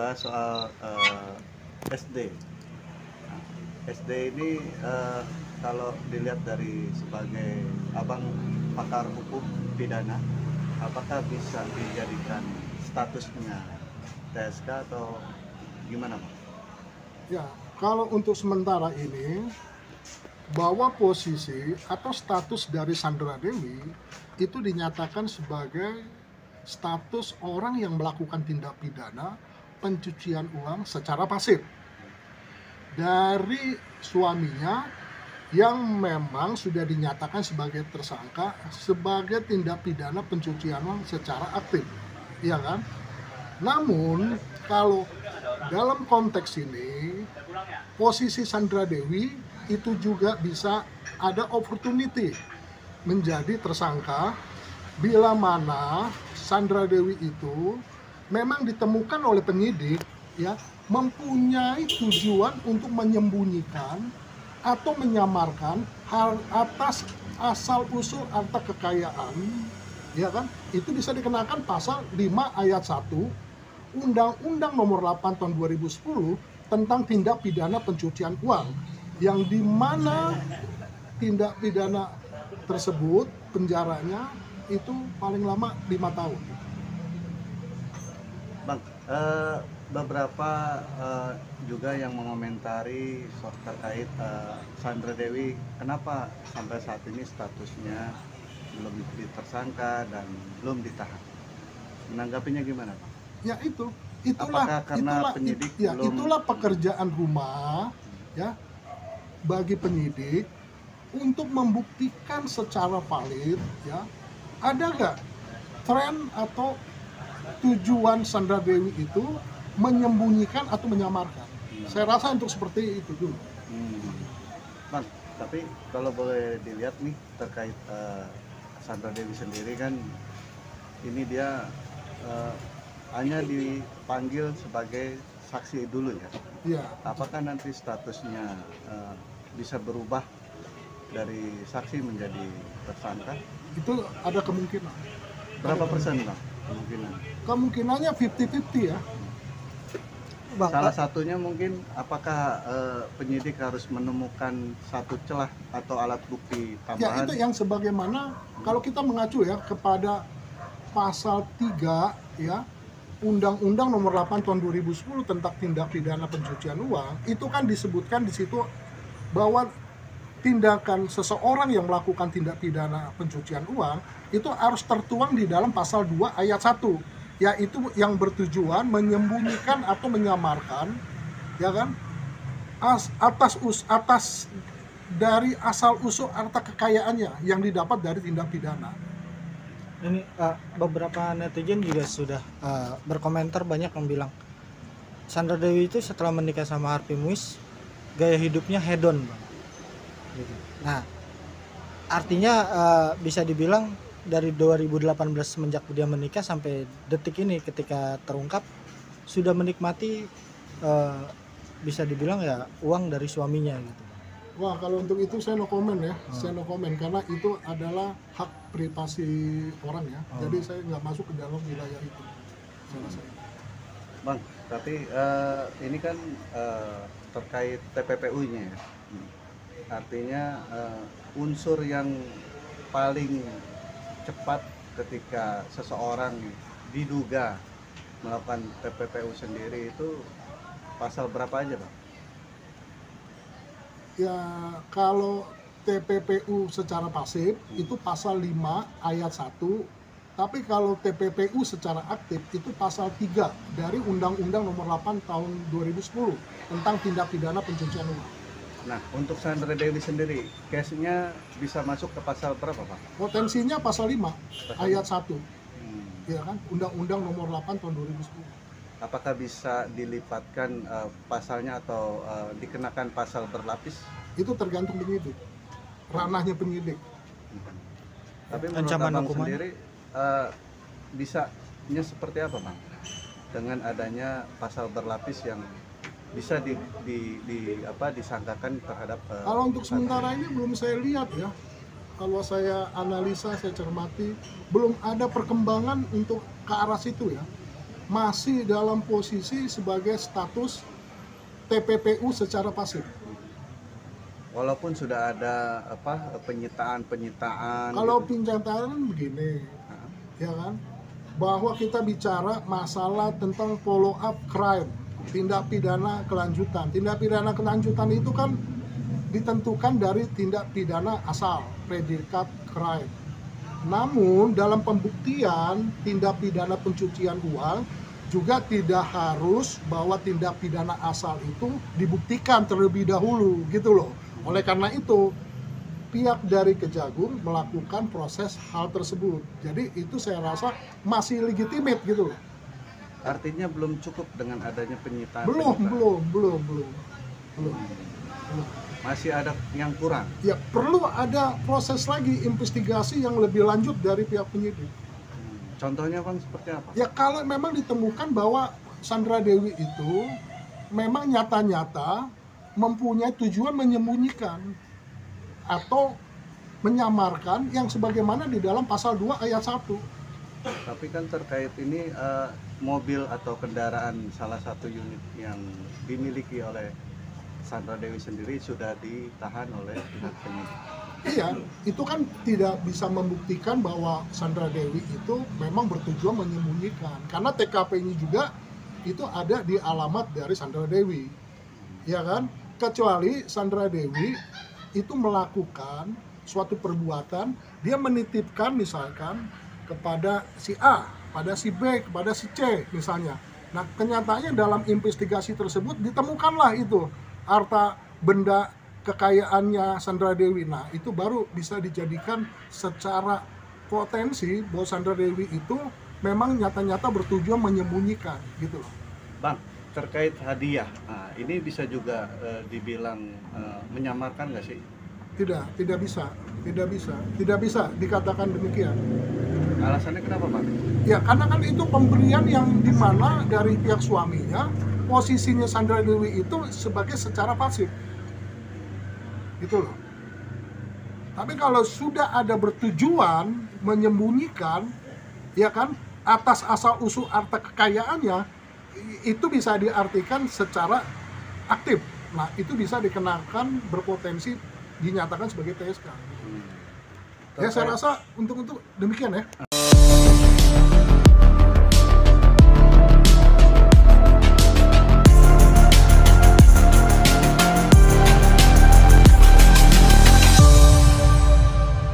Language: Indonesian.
bahas soal SD. Nah, SD ini kalau dilihat dari sebagai abang pakar hukum pidana, apakah bisa dijadikan statusnya TSK atau gimana, Pak? Ya, kalau untuk sementara ini, bahwa posisi atau status dari Sandra Dewi itu dinyatakan sebagai status orang yang melakukan tindak pidana pencucian uang secara pasif dari suaminya yang memang sudah dinyatakan sebagai tersangka sebagai tindak pidana pencucian uang secara aktif, ya kan? Namun kalau dalam konteks ini posisi Sandra Dewi itu juga bisa ada opportunity menjadi tersangka bila mana Sandra Dewi itu memang ditemukan oleh penyidik ya mempunyai tujuan untuk menyembunyikan atau menyamarkan hal atas asal usul harta kekayaan, ya kan? Itu bisa dikenakan pasal 5 ayat 1 Undang-Undang Nomor 8 Tahun 2010 tentang tindak pidana pencucian uang, yang dimana tindak pidana tersebut penjaranya itu paling lama 5 tahun. Bang, beberapa juga yang mengomentari terkait Sandra Dewi, kenapa sampai saat ini statusnya belum tersangka dan belum ditahan? Menanggapinya gimana, Pak? Ya Apakah karena penyidik belum... itulah pekerjaan rumah ya bagi penyidik untuk membuktikan secara valid ya ada nggak tren atau tujuan Sandra Dewi itu menyembunyikan atau menyamarkan. Saya rasa untuk seperti itu dulu. Bang, tapi kalau boleh dilihat nih terkait Sandra Dewi sendiri kan ini dia hanya dipanggil sebagai saksi dulu ya. Iya. Apakah nanti statusnya bisa berubah dari saksi menjadi tersangka? Itu ada kemungkinan. Berapa persen, Bang, kemungkinan? Kemungkinannya 50-50 ya. Bang, Salah satunya mungkin apakah penyidik harus menemukan satu celah atau alat bukti Ya tambahan? itu yang sebagaimana kalau kita mengacu ya kepada pasal 3 ya Undang-Undang Nomor 8 Tahun 2010 tentang tindak pidana pencucian uang, itu kan disebutkan di situ bahwa tindakan seseorang yang melakukan tindak pidana pencucian uang itu harus tertuang di dalam pasal 2 ayat 1, yaitu yang bertujuan menyembunyikan atau menyamarkan ya kan atas dari asal usul harta kekayaannya yang didapat dari tindak pidana. Ini beberapa netizen juga sudah berkomentar, banyak yang bilang Sandra Dewi itu setelah menikah sama Harvey Muiz gaya hidupnya hedon, Bang. Gitu. Nah, artinya bisa dibilang dari 2018 semenjak dia menikah sampai detik ini ketika terungkap sudah menikmati bisa dibilang ya uang dari suaminya gitu. Wah, kalau untuk itu saya no comment ya. Saya no comment karena itu adalah hak privasi orang ya. Jadi saya nggak masuk ke dalam wilayah itu. Bang, tapi ini kan terkait TPPU-nya ya. Artinya unsur yang paling cepat ketika seseorang diduga melakukan TPPU sendiri itu pasal berapa aja, Bang? Ya, kalau TPPU secara pasif itu pasal 5 ayat 1. Tapi kalau TPPU secara aktif itu pasal 3 dari Undang-Undang Nomor 8 Tahun 2010 tentang tindak pidana pencucian uang. Nah, untuk Sandra Dewi sendiri, case-nya bisa masuk ke pasal berapa, Pak? Potensinya pasal 5 ayat 1. Ya kan? Undang-Undang Nomor 8 Tahun 2010. Apakah bisa dilipatkan pasalnya atau dikenakan pasal berlapis? Itu tergantung penyidik, ranahnya penyidik. Tapi menurut Abang sendiri bisanya seperti apa, Bang? Dengan adanya pasal berlapis yang bisa disangkakan terhadap kalau untuk sementara ini belum saya lihat ya. Kalau saya analisa, saya cermati, belum ada perkembangan untuk ke arah situ ya. masih dalam posisi sebagai status TPPU secara pasif. Walaupun sudah ada penyitaan Kalau gitu. penyitaan begini, Nah, ya kan, bahwa kita bicara masalah tentang follow up crime, tindak pidana kelanjutan. Tindak pidana kelanjutan itu kan ditentukan dari tindak pidana asal, predikat crime. Namun dalam pembuktian tindak pidana pencucian uang juga tidak harus bahwa tindak pidana asal itu dibuktikan terlebih dahulu gitu loh. Oleh karena itu pihak dari Kejagung melakukan proses hal tersebut. Jadi itu saya rasa masih legitimate gitu loh. artinya belum cukup dengan adanya penyitaan. Belum. Masih ada yang kurang. Ya perlu ada proses lagi investigasi yang lebih lanjut dari pihak penyidik. Contohnya Bang seperti apa? Ya kalau memang ditemukan bahwa Sandra Dewi itu memang nyata-nyata mempunyai tujuan menyembunyikan atau menyamarkan yang sebagaimana di dalam pasal 2 ayat 1. Tapi kan terkait ini mobil atau kendaraan salah satu unit yang dimiliki oleh Sandra Dewi sendiri sudah ditahan oleh pihak penyidik. Iya, itu kan tidak bisa membuktikan bahwa Sandra Dewi itu memang bertujuan menyembunyikan. Karena TKP-nya juga itu ada di alamat dari Sandra Dewi. Ya kan? Kecuali Sandra Dewi itu melakukan suatu perbuatan, dia menitipkan misalkan kepada si A, pada si B, kepada si C misalnya. Nah, kenyataannya dalam investigasi tersebut ditemukanlah itu harta benda kekayaannya Sandra Dewi. Nah, itu baru bisa dijadikan secara potensi bahwa Sandra Dewi itu memang nyata-nyata bertujuan menyembunyikan gitu loh. Bang, terkait hadiah, ini bisa juga dibilang menyamarkan nggak sih? Tidak bisa dikatakan demikian. Alasannya kenapa Bang? Ya karena kan itu pemberian yang dimana dari pihak suaminya posisinya Sandra Dewi itu sebagai secara pasif gitu loh. Tapi kalau sudah ada bertujuan menyembunyikan, ya kan, atas asal usul harta kekayaannya, itu bisa diartikan secara aktif. Nah itu bisa dikenakan berpotensi dinyatakan sebagai TSK. Ya saya rasa untuk demikian ya.